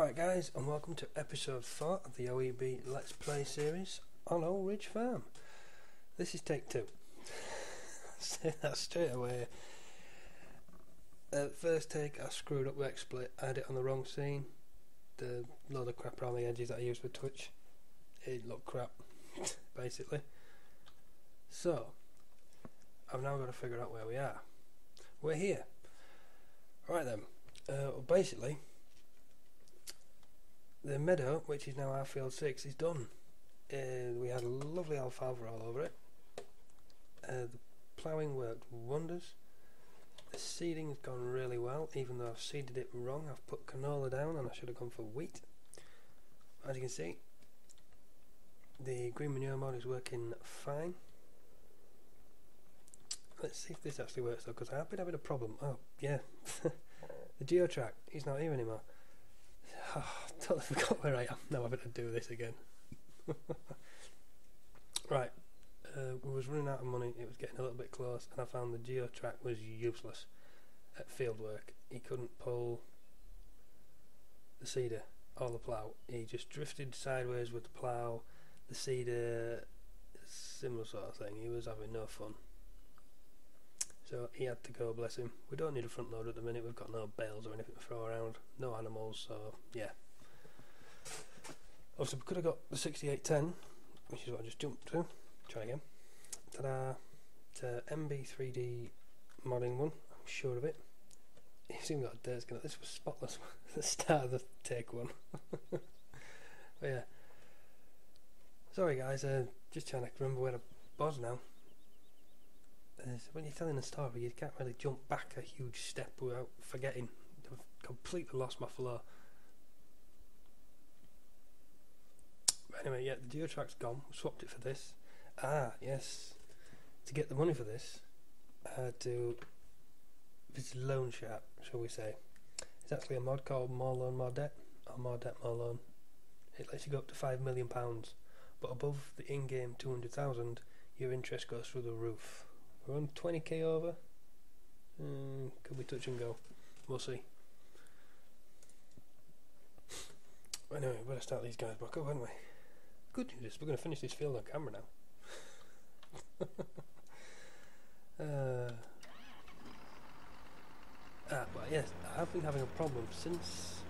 Alright guys, and welcome to episode 4 of the OEB Let's Play series on Old Ridge Farm. This is take 2. Say that straight away. First take I screwed up the XSplit, I had it on the wrong scene. The load of crap around the edges that I used for Twitch, it looked crap, basically. So, I've now got to figure out where we are. We're here. Right then, well basically, the meadow, which is now our field 6, is done. We had a lovely alfalfa all over it. The ploughing worked wonders. The seeding has gone really well, even though I've seeded it wrong. I've put canola down and I should have gone for wheat. As you can see, the green manure mod is working fine. Let's see if this actually works though, because I've been having a problem. Oh, yeah. The geotrack, he's not here anymore. Oh, totally forgot where I am. Now I've got to do this again. Right, we was running out of money, it was getting a little bit close, and I found the geotrack was useless at field work. He couldn't pull the seeder or the plough. He just drifted sideways with the plough, the seeder, similar sort of thing. He was having no fun. So he had to go, bless him. We don't need a front loader at the minute, we've got no bales or anything to throw around, no animals, so yeah. Obviously we could have got the 6810, which is what I just jumped to. Try again. Ta-da! It's a MB3D modding one, I'm sure of it. It's even got a dirt skin. This was spotless at the start of the take one. But yeah. Sorry guys, just trying to remember where I was now. When you're telling a story, you can't really jump back a huge step without forgetting. I've completely lost my flow. But anyway, yeah, the geotrack's gone. We swapped it for this. Ah, yes. To get the money for this, I had to visit a loan shark, shall we say. It's actually a mod called More Loan, More Debt, or More Debt, More Loan. It lets you go up to £5 million, but above the in-game 200,000, your interest goes through the roof. We're on 20k over. Could be touch and go. We'll see. Anyway, we better start these guys back up, haven't we? Good news is we're going to finish this field on camera now. But yes, I have been having a problem since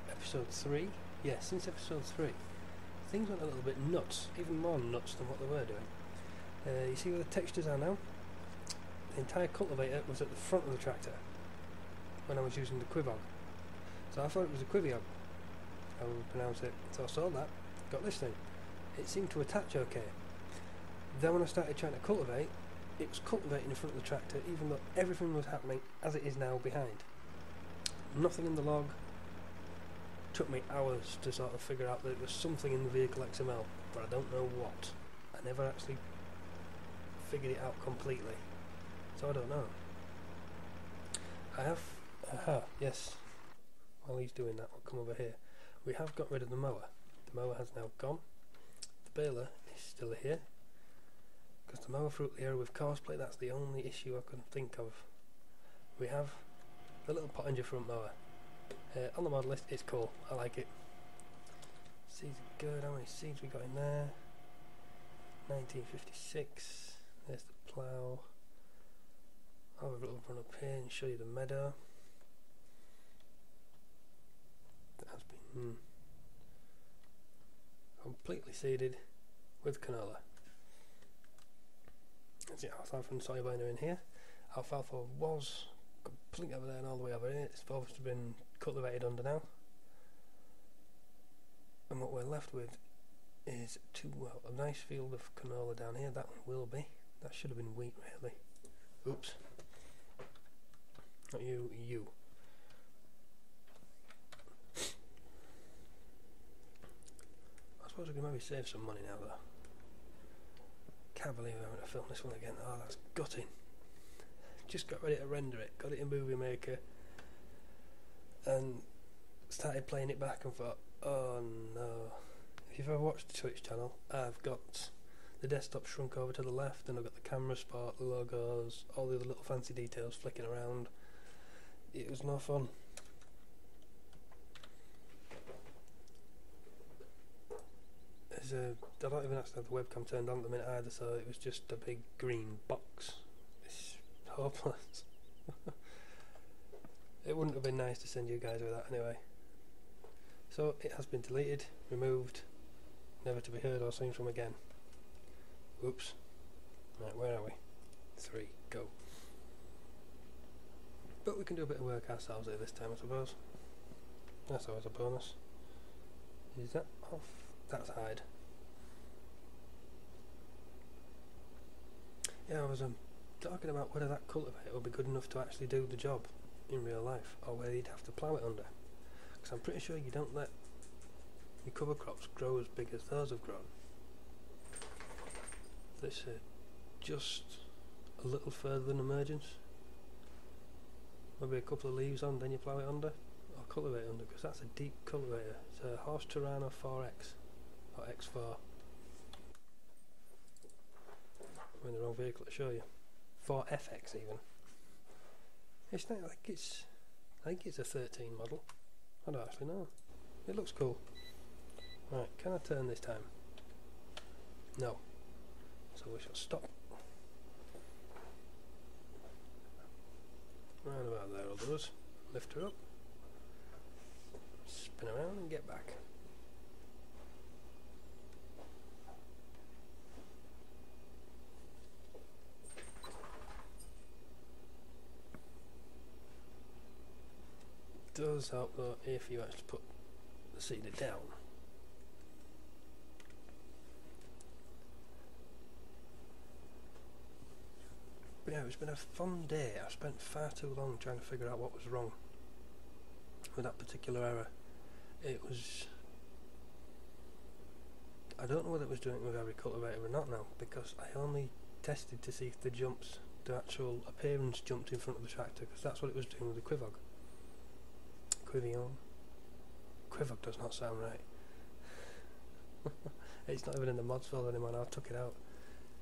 episode 3. Yeah, since episode 3. Things went a little bit nuts, even more nuts than what they were doing. You see where the textures are now? The entire cultivator was at the front of the tractor when I was using the quivog. So I thought it was a quivog, I would pronounce it. So I saw that, got this thing. It seemed to attach okay. Then when I started trying to cultivate, it was cultivating in front of the tractor even though everything was happening as it is now behind. Nothing in the log. Took me hours to sort of figure out that it was something in the vehicle XML, but I don't know what. I never actually figured it out completely, so I don't know. I have, yes, while he's doing that, we'll come over here. We have got rid of the mower. The mower has now gone. The baler is still here, because the mower threw up the area with course plate. That's the only issue I can think of. We have the little Pottinger front mower. On the mod list, it's cool, I like it. Seeds are good. How many seeds we got in there? 1956. There's the plough. I'll have a little run up here and show you the meadow. That has been completely seeded with canola. There's the alfalfa and soybean in here. Alfalfa was completely over there and all the way over here. It's obviously been cultivated under now. And what we're left with is a nice field of canola down here. That one will be. That should have been wheat, really. Oops. Not you, you. I suppose we can maybe save some money now, though. Can't believe I'm having to film this one again. Oh, that's gutting. Just got ready to render it. Got it in Movie Maker. And started playing it back and thought, oh no. If you've ever watched the Twitch channel, I've got the desktop shrunk over to the left, and I've got the camera spot, the logos, all the other little fancy details flicking around. It was no fun. because I don't even actually have the webcam turned on at the minute either, so it was just a big green box. It's hopeless. It wouldn't have been nice to send you guys with that anyway. So it has been deleted, removed, never to be heard or seen from again. Oops. Right, where are we? 3, go. But we can do a bit of work ourselves here this time, I suppose. That's always a bonus. Is that off? That's hide. Yeah, I was talking about whether that cultivator would be good enough to actually do the job in real life, or whether you'd have to plough it under. Because I'm pretty sure you don't let your cover crops grow as big as those have grown. This just a little further than emergence. Maybe a couple of leaves on, then you plough it under, or cultivate under, because that's a deep cultivator. It's a Horse Tirana 4X, or X4. I'm in the wrong vehicle to show you. 4FX even. It's not like it's. I think it's a 13 model. I don't actually know. It looks cool. Right, can I turn this time? No. So we shall stop. Round about there, I'll do us. Lift her up. Spin around and get back. Does help though if you actually put the seeder down. But yeah, it's been a fun day. I spent far too long trying to figure out what was wrong with that particular error. It was... I don't know whether it was doing it with every cultivator or not now, because I only tested to see if the jumps, the actual appearance jumped in front of the tractor, because that's what it was doing with the Quivog. Quivion. Quivog does not sound right. It's not even in the mods folder anymore now, I took it out.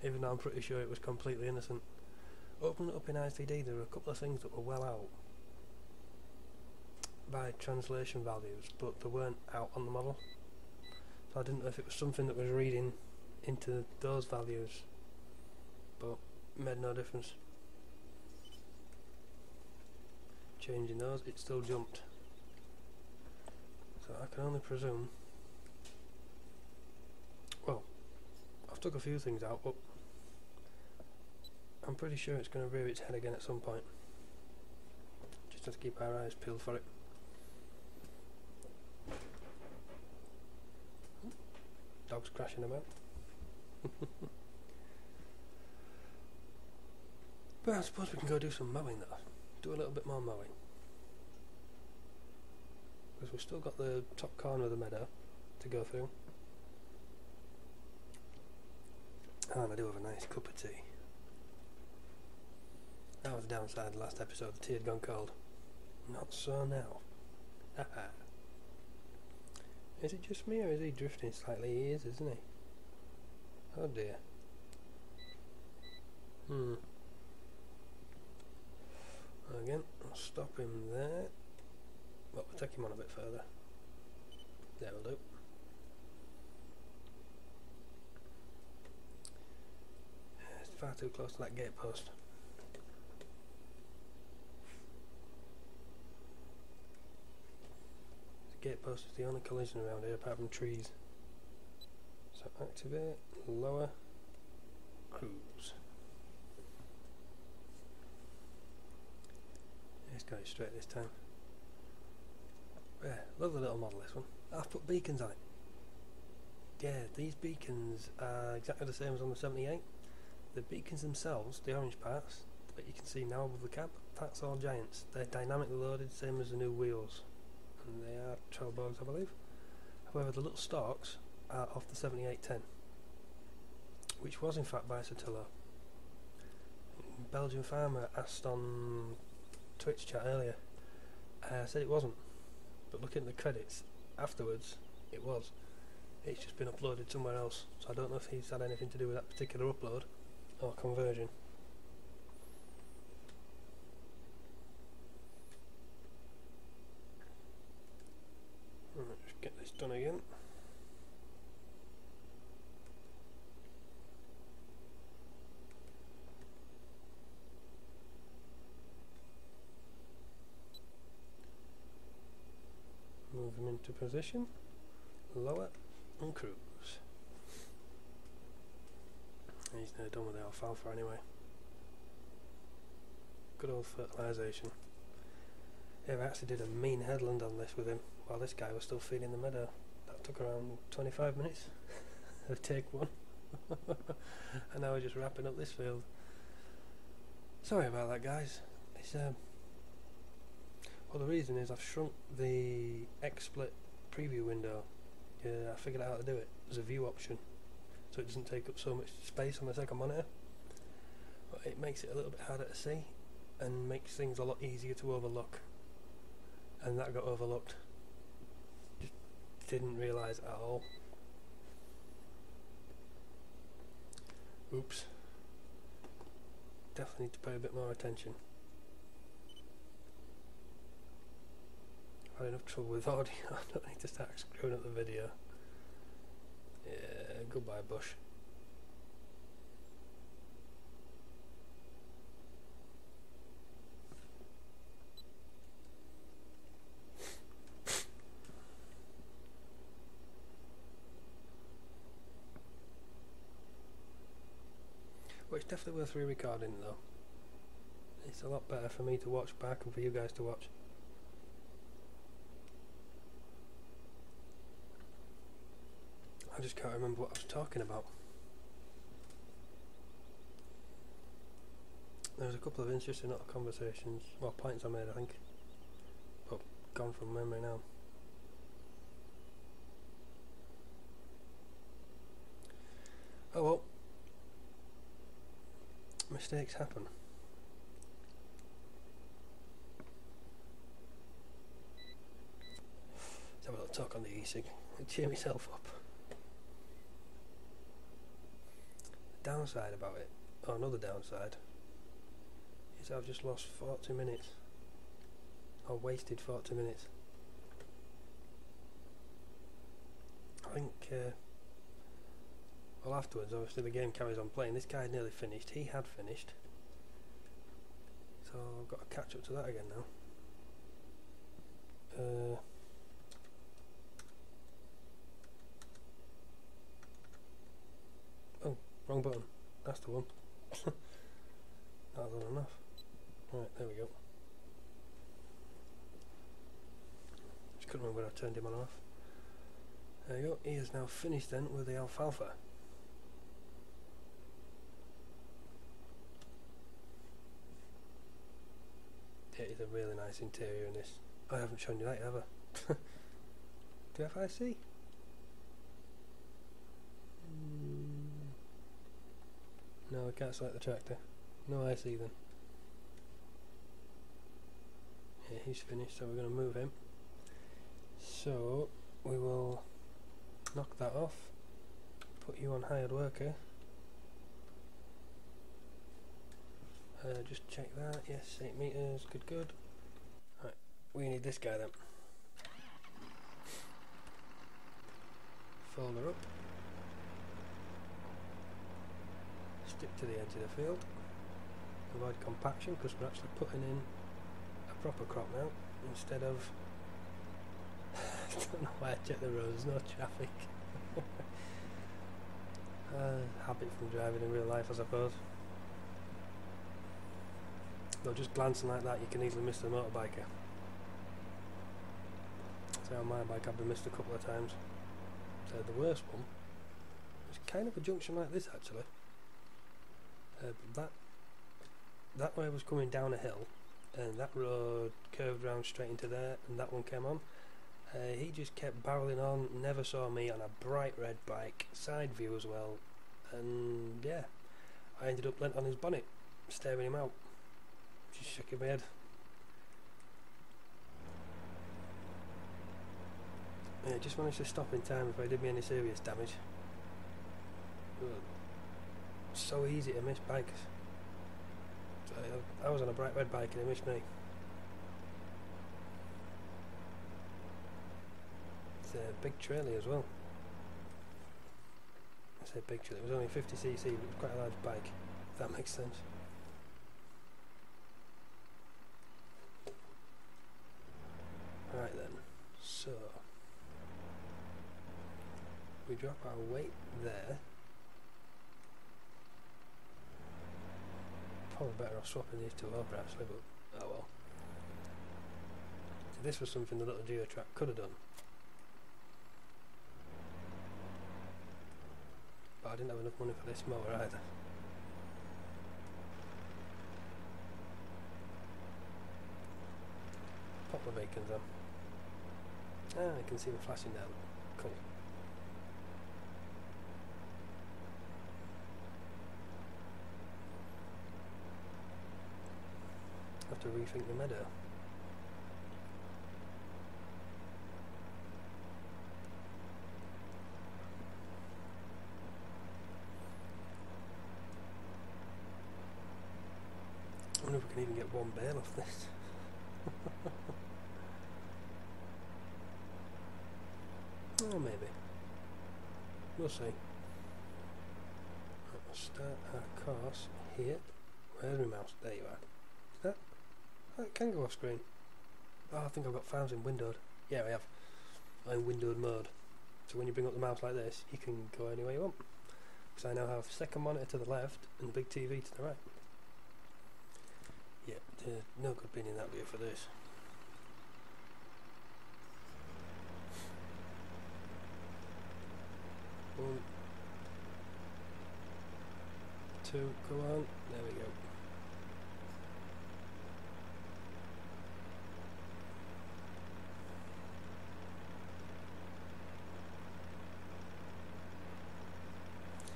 Even though I'm pretty sure it was completely innocent. Opening it up in ICD, there were a couple of things that were well out by translation values, but they weren't out on the model. So I didn't know if it was something that was reading into those values, but made no difference. Changing those, it still jumped. So I can only presume... Well, I've took a few things out, but I'm pretty sure it's going to rear its head again at some point. Just have to keep our eyes peeled for it. Dog's crashing about. But I suppose we can go do some mowing though. Do a little bit more mowing. Because we've still got the top corner of the meadow to go through. And I do have a nice cup of tea. That was the downside of the last episode, the tea had gone cold. Not so now. Haha. Is it just me or is he drifting slightly? He is, isn't he? Oh dear. Again, I'll stop him there. Well, we'll take him on a bit further. There will do. It's far too close to that gate post. The gate post is the only collision around here apart from trees. So activate, lower, cruise. It's got it straight this time. Yeah, lovely little model this one. I've put beacons on it. Yeah, these beacons are exactly the same as on the 78. The beacons themselves, the orange parts that you can see now above the cab, that's all giants. They're dynamically loaded, same as the new wheels. And they are Trelleborgs, I believe. However, the little stalks are off the 7810, which was in fact by Sotillo. Belgian farmer asked on Twitch chat earlier. I said it wasn't, but looking at the credits afterwards, it was. It's just been uploaded somewhere else, so I don't know if he's had anything to do with that particular upload or conversion. Right, just get this done again. move him into position, lower and cruise. And he's now done with the alfalfa anyway. Good old fertilisation. Yeah, I actually did a mean headland on this with him while this guy was still feeding the meadow. That took around 25 minutes of take one. And now we're just wrapping up this field. Sorry about that, guys. It's well, the reason is I've shrunk the XSplit preview window. Yeah, I figured out how to do it. There's a view option, so it doesn't take up so much space on the second monitor. But it makes it a little bit harder to see and makes things a lot easier to overlook. And that got overlooked. Just didn't realise at all. Oops. Definitely need to pay a bit more attention. I've had enough trouble with audio. I don't need to start screwing up the video. Yeah, goodbye bush. Well, it's definitely worth re-recording though. It's a lot better for me to watch back and for you guys to watch. I just can't remember what I was talking about. There was a couple of interesting little conversations, well, points I made I think, but gone from memory now. Oh well. Mistakes happen. Let's have a little talk on the e-cig and cheer myself up. The downside about it, or another downside, is I've just lost 40 minutes. Or wasted 40 minutes. I think, well, afterwards, obviously the game carries on playing. This guy had nearly finished. He had finished. So I've got to catch up to that again now. Oh, wrong button. That's the one. That wasn't enough. Right, there we go. Just couldn't remember when I turned him on and off. There you go. He is now finished then with the alfalfa. It is a really nice interior in this. I haven't shown you that ever. Do you have IC? No, I can't select the tractor. No IC then. Yeah, he's finished, so we're going to move him. So we will knock that off. Put you on hired worker. Just check that. Yes, 8 meters. Good, good. Right, we need this guy then. Folder up. Stick to the edge of the field. Avoid compaction because we're actually putting in a proper crop now instead of. I don't know why I check the roads. There's no traffic. Habit from driving in real life, I suppose. Though just glancing like that, you can easily miss the motorbiker. So on my bike, I've been missed a couple of times. So the worst one was kind of a junction like this actually. That way was coming down a hill, and that road curved round straight into there, and that one came on. He just kept barreling on, never saw me on a bright red bike, side view as well, and yeah, I ended up lent on his bonnet, staring him out. Just shaking my head. Yeah, just managed to stop in time if I did me any serious damage. So easy to miss bikes. So I was on a bright red bike and he missed me. It's a big trailer as well. I say big trailer, it was only 50cc, but it was quite a large bike, if that makes sense. Right then, so We drop our weight there. Probably better off swapping these two over actually, but oh well. So this was something the little geotrack could have done. But I didn't have enough money for this mower either. Pop the beacons on. Ah, I can see them flashing now. Cool. Have to rethink the meadow. I wonder if we can even get one bale off this. Oh, maybe. We'll see. Right, we'll start our course here. Where's my mouse? There you are. Is that? Oh, it can go off screen. Oh, I think I've got files in windowed. Yeah, I have. I'm in windowed mode. So when you bring up the mouse like this, you can go anywhere you want. Because I now have second monitor to the left and the big TV to the right. Yeah, there's no good being in that view for this. One, two, go on. There we go.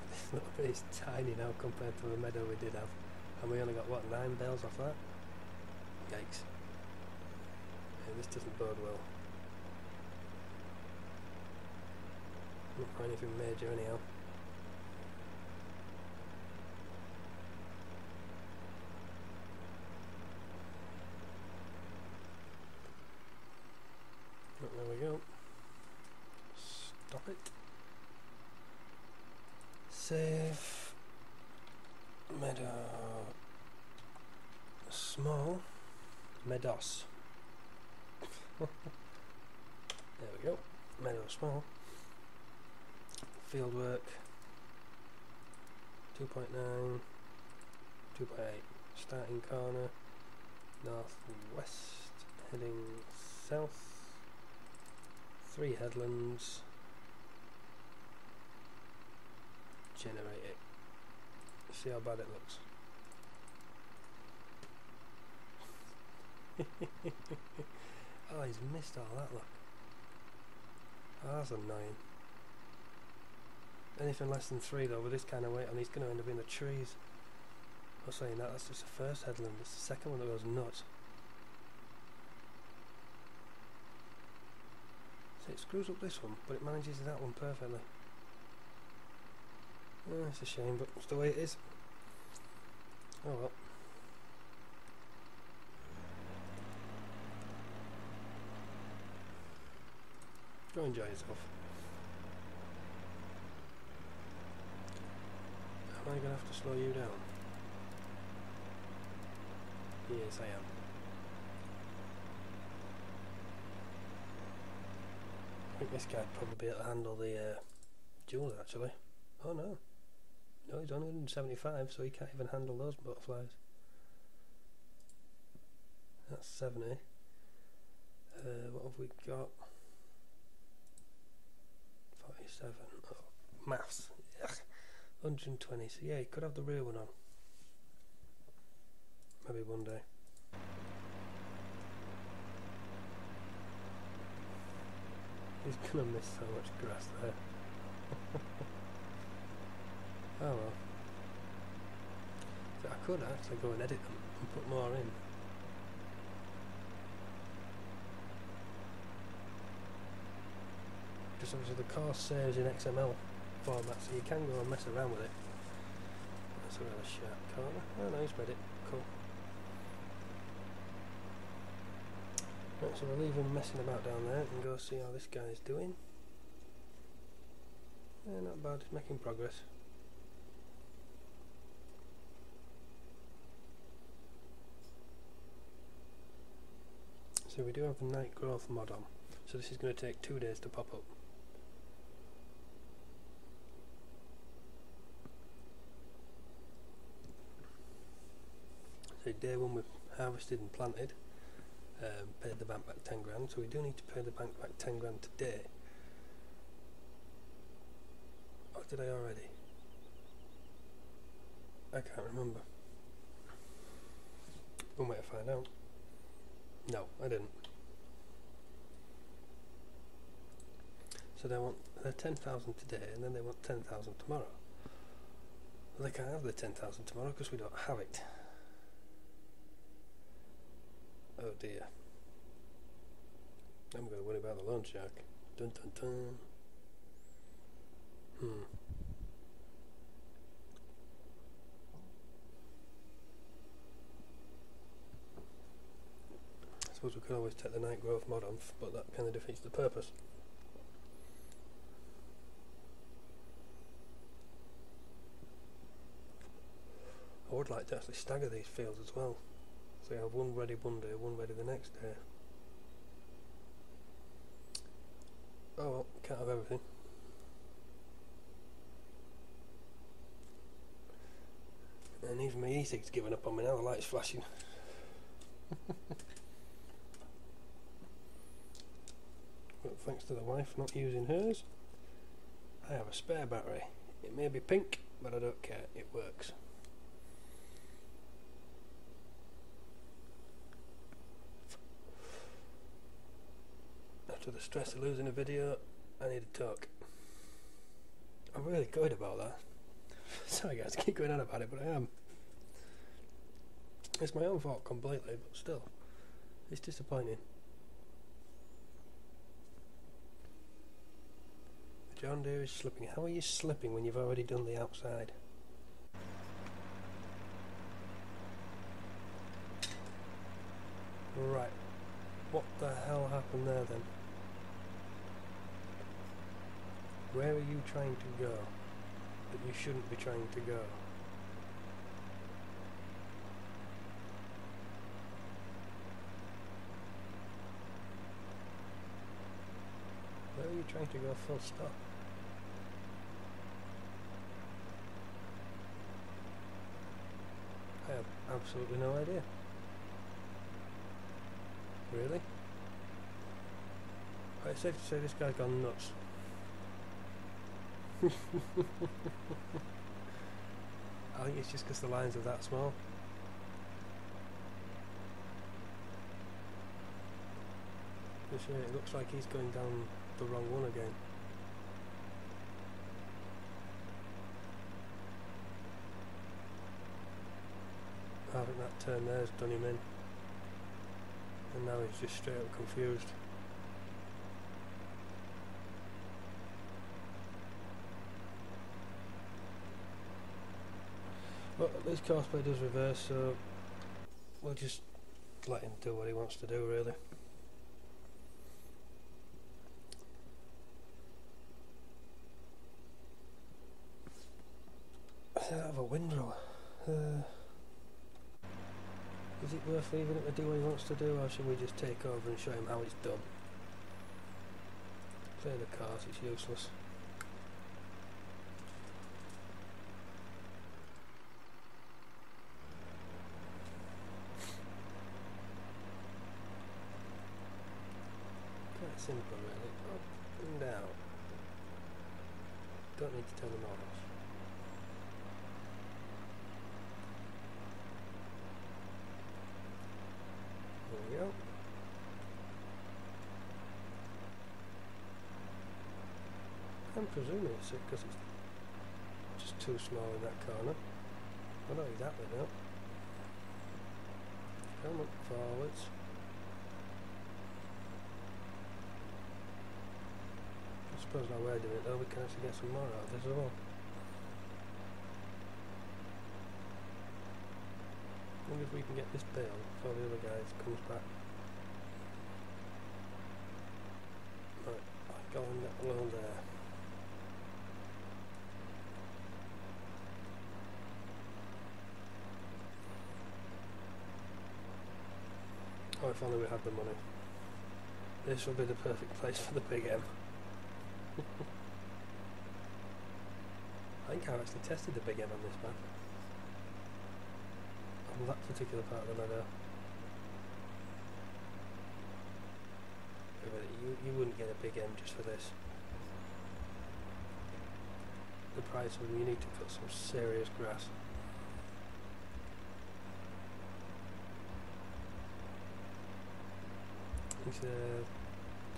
This little bit is tiny now compared to the meadow we did have. And we only got, what, 9 bales off that? Yikes. Yeah, this doesn't bode well. Not for anything major anyhow. But there we go. Stop it. Save. Meadow. Small. Meadows. There we go. Meadow small. Field work 2.9, 2.8, starting corner, northwest, heading south, 3 headlands, generate it, see how bad it looks. Oh, he's missed all that, look. Oh, that's annoying. Anything less than 3 though, with this kind of weight on, he's going to end up in the trees. I was saying that, that's just the first headland, it's the second one that goes nuts. So it screws up this one, but it manages that one perfectly. Oh, it's a shame, but it's the way it is. Oh well. Go enjoy yourself. Am I going to have to slow you down? Yes, I am. I think this guy'd probably be able to handle the jewels actually. Oh no. No, he's only 175, so he can't even handle those butterflies. That's 70. What have we got? 47. Oh, maths. Ugh. 120, so yeah, he could have the rear one on. Maybe one day. He's gonna miss so much grass there. Oh well. So I could actually go and edit them and put more in. Just obviously the course saves in XML format, so you can go and mess around with it. That's a really sharp corner. Oh no, he's read it. Cool. Right, so we'll leave him messing about down there and go see how this guy's doing. Yeah, not bad, he's making progress. So we do have the night growth mod on, so this is going to take 2 days to pop up. day one we harvested and planted, paid the bank back 10 grand, so we do need to pay the bank back 10 grand today. Or did I already? I can't remember. One way to find out. No, I didn't. So they want their 10,000 today, and then they want 10,000 tomorrow. Well, they can't have the 10,000 tomorrow because we don't have it. Oh dear. I'm going to worry about the loan shark. Dun dun dun. I suppose we could always take the night growth mod off, but that kind of defeats the purpose. I would like to actually stagger these fields as well, so you have one ready one day, one ready the next day. Oh well, can't have everything. And even my e-cig's giving up on me now, the light's flashing. But thanks to the wife not using hers, I have a spare battery. It may be pink, but I don't care, it works. After the stress of losing a video, I need to talk. I'm really good about that. Sorry guys, I keep going on about it, but I am. It's my own fault completely, but still, it's disappointing. The John Deere is slipping. How are you slipping when you've already done the outside? Right. What the hell happened there then? Where are you trying to go that you shouldn't be trying to go? Where are you trying to go full stop? I have absolutely no idea. Really? It's safe to say this guy's gone nuts. I think it's just because the lines are that small. But yeah, it looks like he's going down the wrong one again. I think that turn there's done him in. And now he's just straight up confused. But at least Cosplay does reverse, so we'll just let him do what he wants to do, really. I have a windrow. Is it worth leaving him to do what he wants to do, or should we just take over and show him how it's done? Clear the cars, it's useless. Quite simple really, up and down. Don't need to turn them on. There we go. I'm presuming it's because it's just too small in that corner. Well, not exactly now. Come up forwards. I suppose now we're doing it though, we can actually get some more out of this as well. I wonder if we can get this bale before the other guy comes back. Right, I'll go on that alone there. Oh, if only we had the money. This will be the perfect place for the big M. I think I've actually tested the big M on this map. on that particular part of the meadow. You wouldn't get a big M just for this. The price of them, you need to cut some serious grass. He's the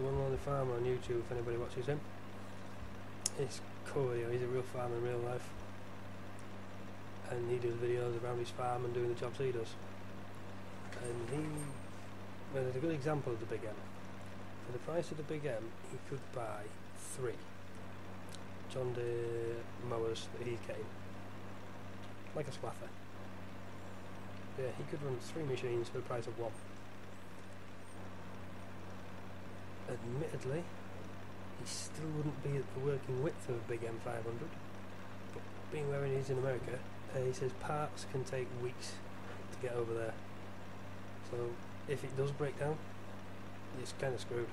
one on the farmer on YouTube, if anybody watches him. It's cool, you know, he's a real farmer in real life. And he does videos around his farm and doing the jobs he does. And well, there's a good example of the big M. For the price of the big M, he could buy 3 John Deere mowers that he's getting. Like a swather. Yeah, he could run 3 machines for the price of 1. Admittedly, he still wouldn't be at the working width of a big M500, but being where he is in America, he says parts can take weeks to get over there. So if it does break down, it's kind of screwed.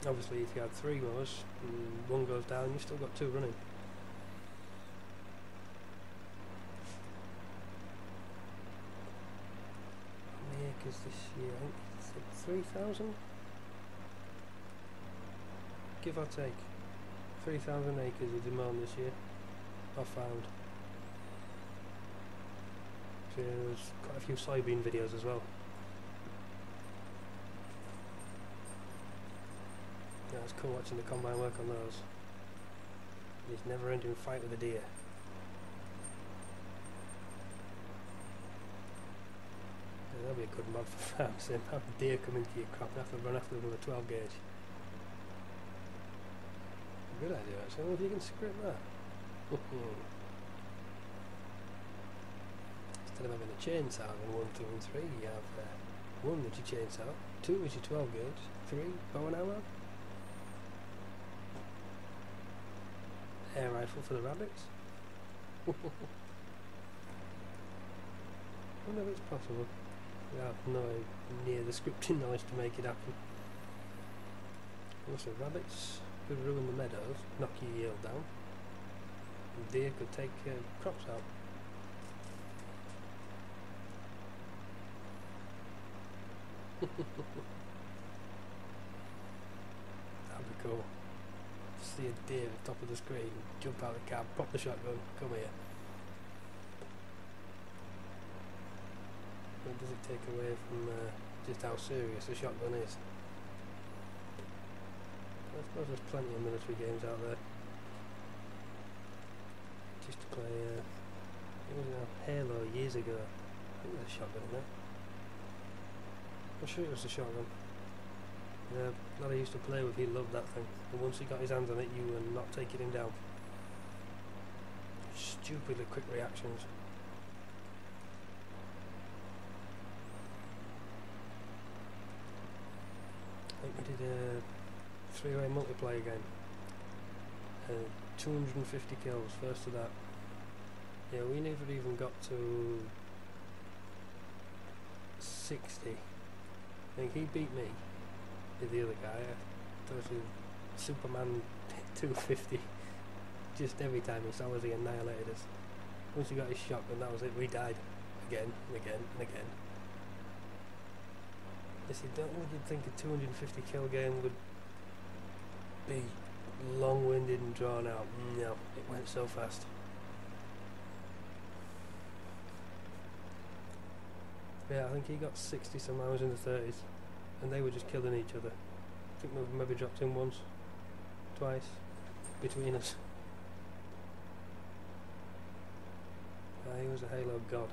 Obviously, if you had 3 mowers and 1 goes down, you've still got 2 running. How many acres this year? I think it's 3,000? Give or take. 3,000 acres is mown this year. I found. So there's quite a few soybean videos as well. Yeah, it's cool watching the combine work on those. This never-ending fight with the deer. Yeah, that'll be a good mod for farms. Then have deer come into your crop and have to run after them with a 12 gauge. Good idea, actually. I wonder if you can script that. Instead of having a chainsaw in 1, 2 and 3, you have 1 with your chainsaw, 2 with your 12 gauge, 3 bow and arrow, air rifle for the rabbits. I wonder if it's possible. I have no near the scripting knowledge to make it happen. Also, rabbits could ruin the meadows, knock your yield down. And deer could take crops out. That'd be cool. See a deer at the top of the screen, jump out of the cab, pop the shotgun, come here. But does it take away from just how serious the shotgun is? I suppose there's plenty of military games out there. Just to play, it was Halo years ago. I think there's a shotgun in there. I'm sure it was a shotgun. The lad I used to play with, he loved that thing. And once he got his hands on it, you were not taking him down. Stupidly quick reactions. I think we did a 3-way multiplayer game. 250 kills, first of that. Yeah, we never even got to 60. I think he beat me with the other guy. There was a Superman 250. Just every time he saw us, he annihilated us. Once he got his shotgun, that was it. We died again and again and again. Yes, you don't really think a 250 kill game would be long-winded and drawn out. No, it went so fast. Yeah, I think he got 60 some hours in the 30s, and they were just killing each other. I think we maybe dropped in once, twice, between us. He was a Halo god.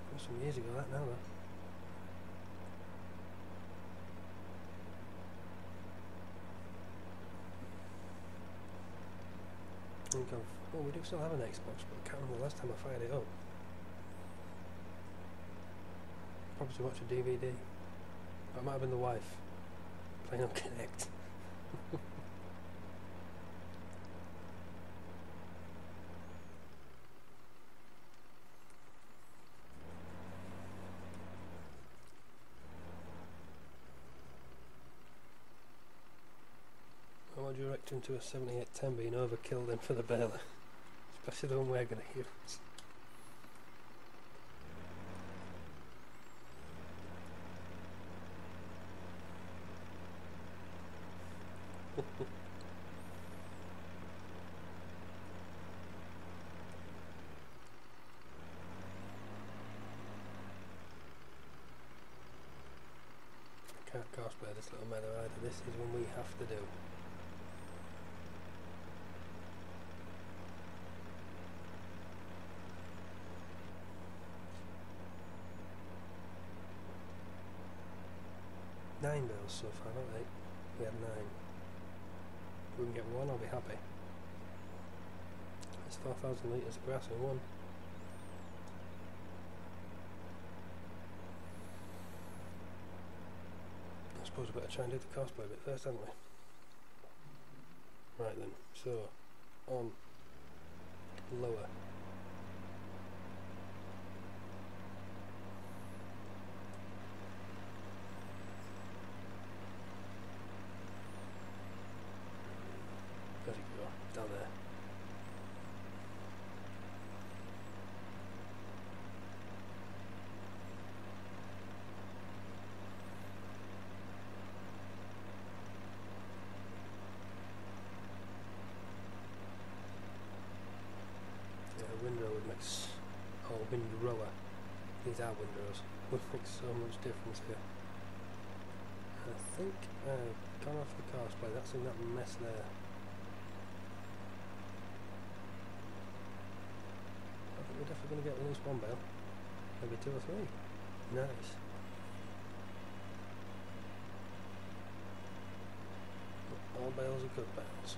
That was some years ago, that now though. Oh, we do still have an Xbox, but I can't remember the last time I fired it up. Probably to watch a DVD. That might have been the wife playing on Connect. What do you reckon to a 7810 being overkill then for the baler? That's the one we're going to use. Can't cosplay this little meadow either. This is one we have to do. Nine bales so far, not 8. We had 9. If we can get 1, I'll be happy. It's 4,000 litres of grass in one. I suppose we better try and do the cosplay bit first, haven't we? Right then, so on lower. Where'd it go? Down there. Windrow would make windrower. These are windrows. Would make so much difference here. I think I've gone off the cosplay. That's in that mess there. I think we're definitely going to get at least 1 bale. Maybe 2 or 3. Nice. All bales are good bales.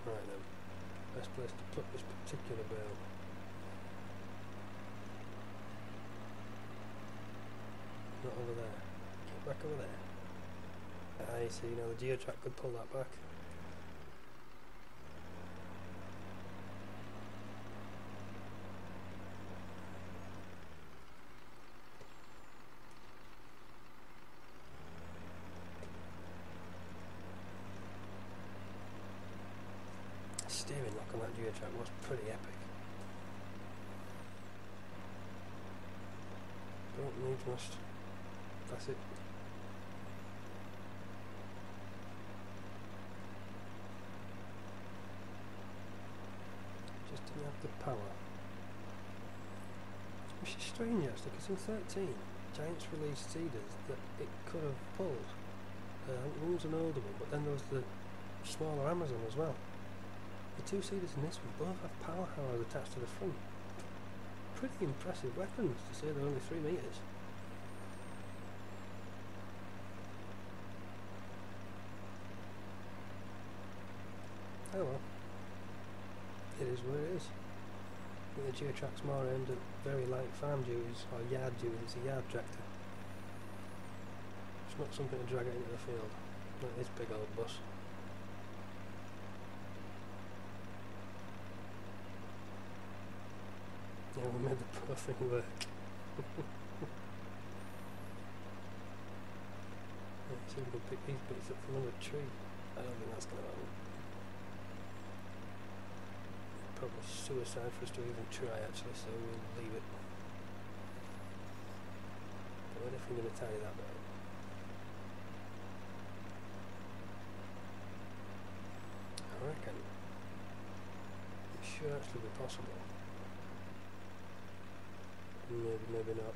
Right then, best place to put this particular bale. Not over there. Get back over there. I see, now the geotrack could pull that back. Steering lock on that geotrack was pretty epic. Don't need must. That's it. Just didn't have the power. Which is strange actually, because in 13, Giants released seeders that it could have pulled. One was an older one, but then there was the smaller Amazon as well. The 2 seeders in this one both have power hours attached to the front. Pretty impressive weapons to say they're only 3 metres. Oh well. It is what it is. I think the geotrack's more aimed at very light farm duties or yard duties. It's a yard tractor. It's not something to drag it into the field. Like this big old bus. Yeah, we made the poor thing work. Let's see if we can pick these bits up from another tree. I don't think that's going to happen. Probably suicide for us to even try actually, so we'll leave it. But what if we're going to tidy that bit up? I reckon it should actually be possible. Maybe, maybe not.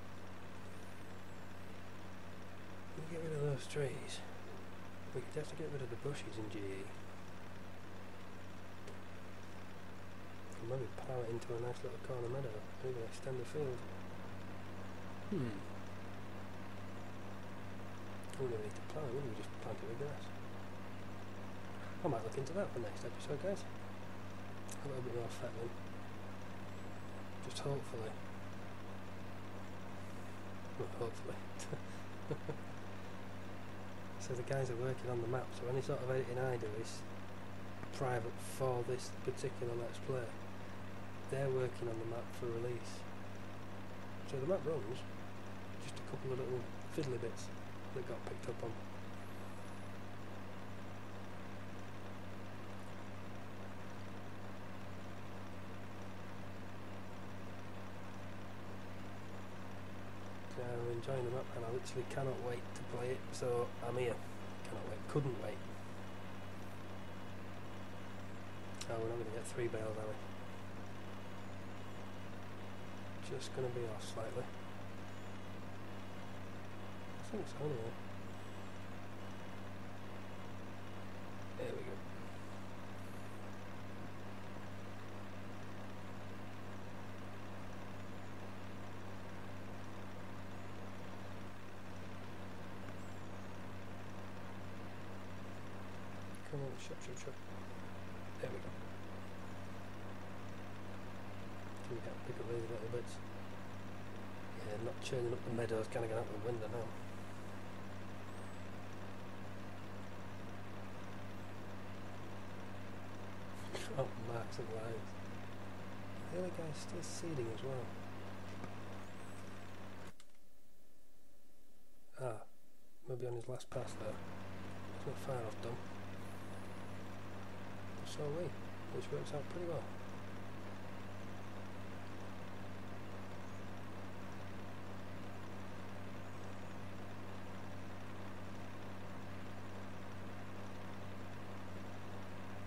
We get rid of those trees. We could have to get rid of the bushes in GE. And maybe plough it into a nice little corner meadow. Maybe extend the field. We don't need to plough, would we? Just plant it with grass. I might look into that for next episode, guys. A little bit more fettling. Just hopefully. Well, hopefully. So the guys are working on the map, so any sort of editing I do is private for this particular Let's Play. They're working on the map for release. So the map runs, just a couple of little fiddly bits that got picked up on. So I'm enjoying the map and I literally cannot wait to play it, so I'm here. Cannot wait, couldn't wait. Oh, we're not going to get 3 bales, are we? Just going to be off slightly. I think so anyway. There we go. Come on, shut. There we go. So we can pick up these little bits. Yeah, not churning up the meadows, kind of going out the window now. Oh, marks and lines. The other guy's still seeding as well. Ah, maybe on his last pass there. It's not far off done. So are we, which works out pretty well.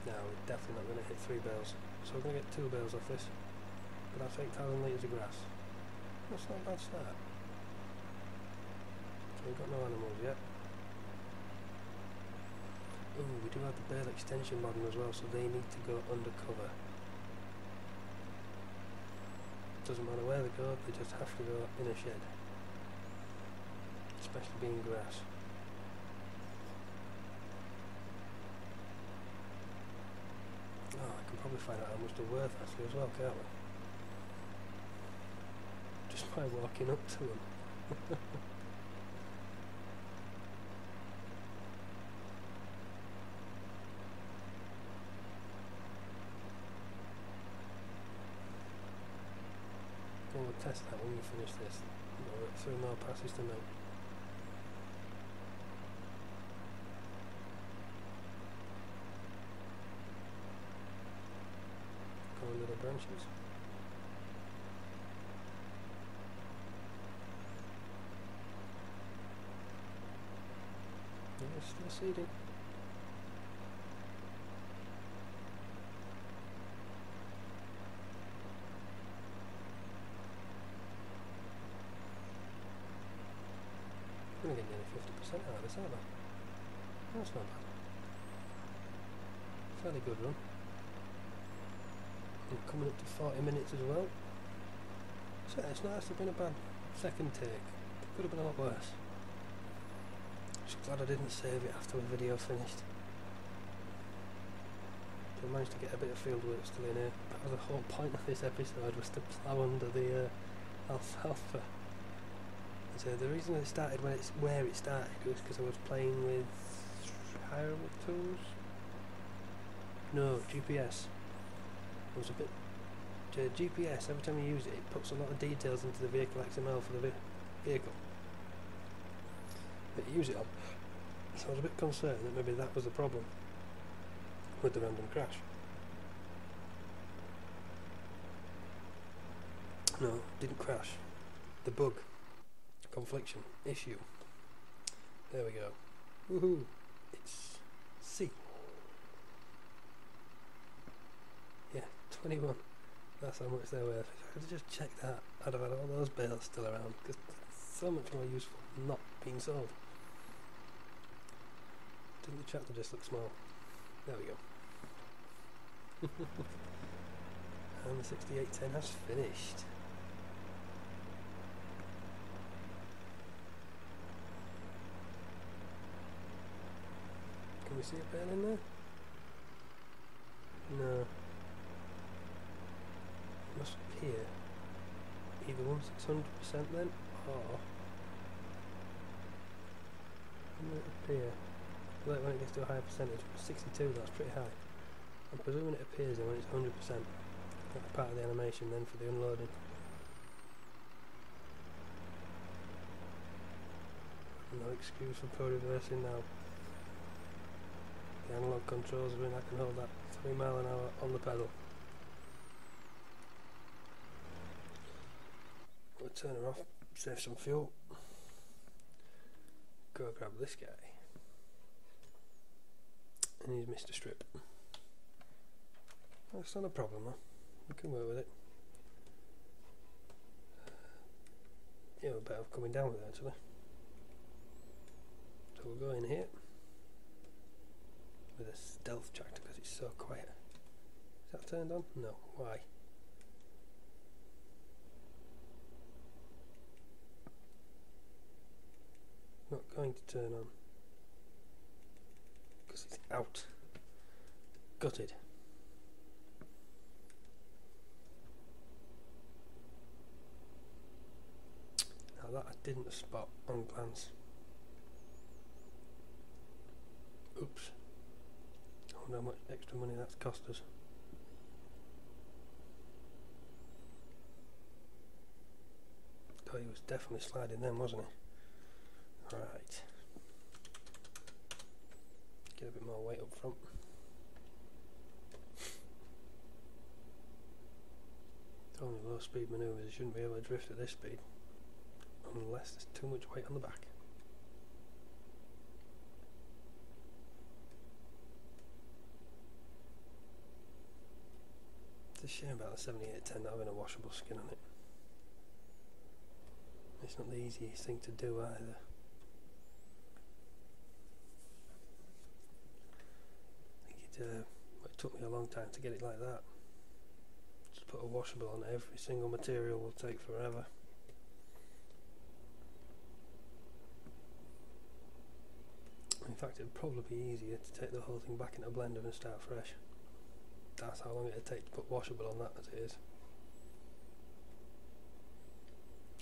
No, we're definitely not going to hit 3 bales. So we're going to get 2 bales off this. But that's 8,000 litres of grass. That's not a bad start. So we've got no animals yet. Oh, we do have the bale extension modern as well, so they need to go undercover. Doesn't matter where they go, they just have to go in a shed. Especially being grass. Oh, I can probably find out how much they're worth actually as well, can't we? Just by walking up to them. We'll test that when we finish this. We've got 3 more passes to make. Go under the branches. Yeah, still seeding. We're going to get nearly 50% out of this, aren't we? That's not bad. Fairly good run. And coming up to 40 minutes as well. So it's not actually been a bad second take. It could have been a lot worse. Just glad I didn't save it after the video finished. So I managed to get a bit of field work still in here. That was the whole point of this episode, was to plough under the alfalfa. So the reason it started where it started was because I was playing with hireable tools. No, GPS. It was a bit. GPS, every time you use it, it puts a lot of details into the vehicle XML for the vehicle that you use it on. So I was a bit concerned that maybe that was the problem with the random crash. No, didn't crash. The bug. Confliction issue. There we go. Woohoo! It's C. Yeah, 21. That's how much they're worth. If I could just check that, I'd have had all those bales still around, because it's so much more useful not being sold. Didn't the tractor just look small? There we go. And the 6810 has finished. Can we see a bale in there? No. It must appear either 1600% then, or when it appear, like when it gets to a higher percentage, 62, that's pretty high. I'm presuming it appears then when it's 100%. That's part of the animation then for the unloading. No, no excuse for pro-reversing now. The analog controls are in, I can hold that 3 mile an hour on the pedal. We'll turn her off, save some fuel. Go grab this guy. And he's Mr. Strip. That's not a problem, huh? We can work with it. Yeah, we're better off coming down with it actually. So we'll go in here with a stealth tractor because it's so quiet. Is that turned on? No. Why? Not going to turn on because it's out. Gutted. Now that I didn't spot on glance. Oops. I wonder how much extra money that's cost us. Oh, he was definitely sliding then, wasn't he? Right. Get a bit more weight up front. Only low speed manoeuvres, you shouldn't be able to drift at this speed. Unless there's too much weight on the back. It's a shame about the 7810 not having a washable skin on it. It's not the easiest thing to do either. I think it took me a long time to get it like that. Just put a washable on every single material will take forever. In fact, it'd probably be easier to take the whole thing back into a blender and start fresh. That's how long it'd take to put washable on that as it is.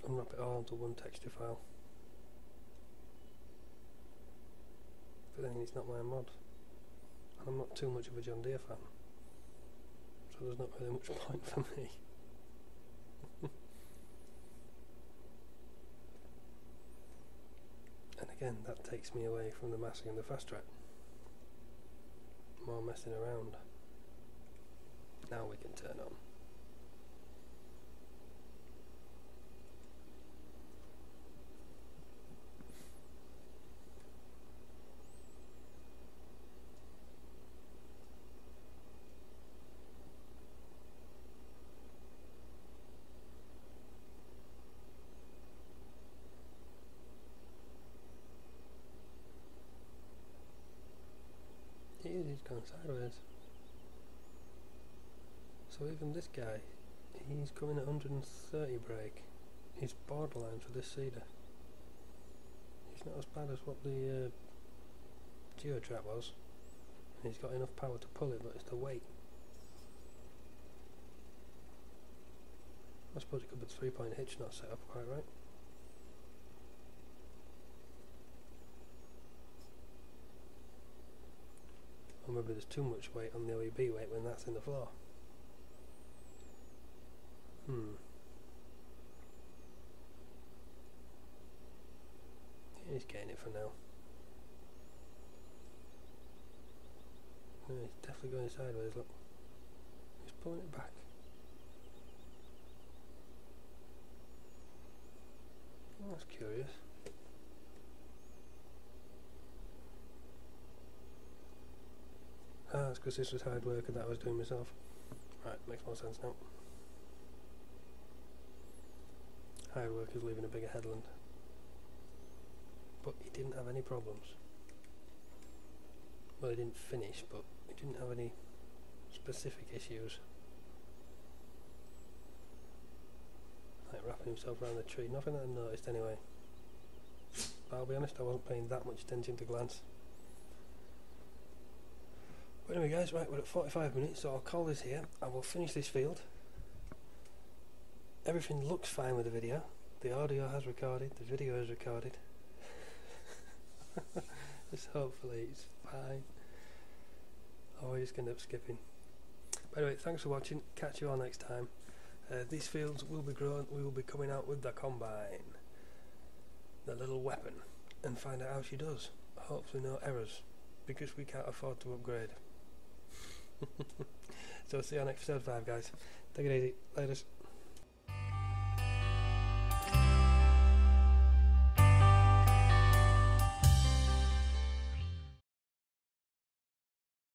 Unwrap it all into one texture file. But then it's not my mod. And I'm not too much of a John Deere fan. So there's not really much point for me. And again, that takes me away from the massing and the fast track. More messing around. Now we can turn on. He's going sideways. So even this guy, he's coming at 130 brake. He's borderline for this seeder. He's not as bad as what the Geotrap was. He's got enough power to pull it, but it's the weight. I suppose it could be the 3-point hitch not set up quite right. Or maybe there's too much weight on the OEB weight when that's in the floor. He's getting it for now. No, he's definitely going sideways, look. He's pulling it back. Oh, that's curious. Ah, that's because this was hard work and that I was doing myself. Right, makes more sense now. Hard work is leaving a bigger headland. But he didn't have any problems. Well, he didn't finish, but he didn't have any specific issues. Like wrapping himself around the tree. Nothing that I noticed anyway. But I'll be honest, I wasn't paying that much attention to glance. But anyway guys, right, we're at 45 minutes, so I'll call this here. I will finish this field. Everything looks fine with the video. The audio has recorded, the video is recorded. Just hopefully it's fine. Oh, we're just going to end up skipping. By the way, thanks for watching. Catch you all next time. These fields will be grown. We will be coming out with the combine. The little weapon. and find out how she does. Hopefully no errors, because we can't afford to upgrade. So see you on episode 5, guys. Take it easy. Laters.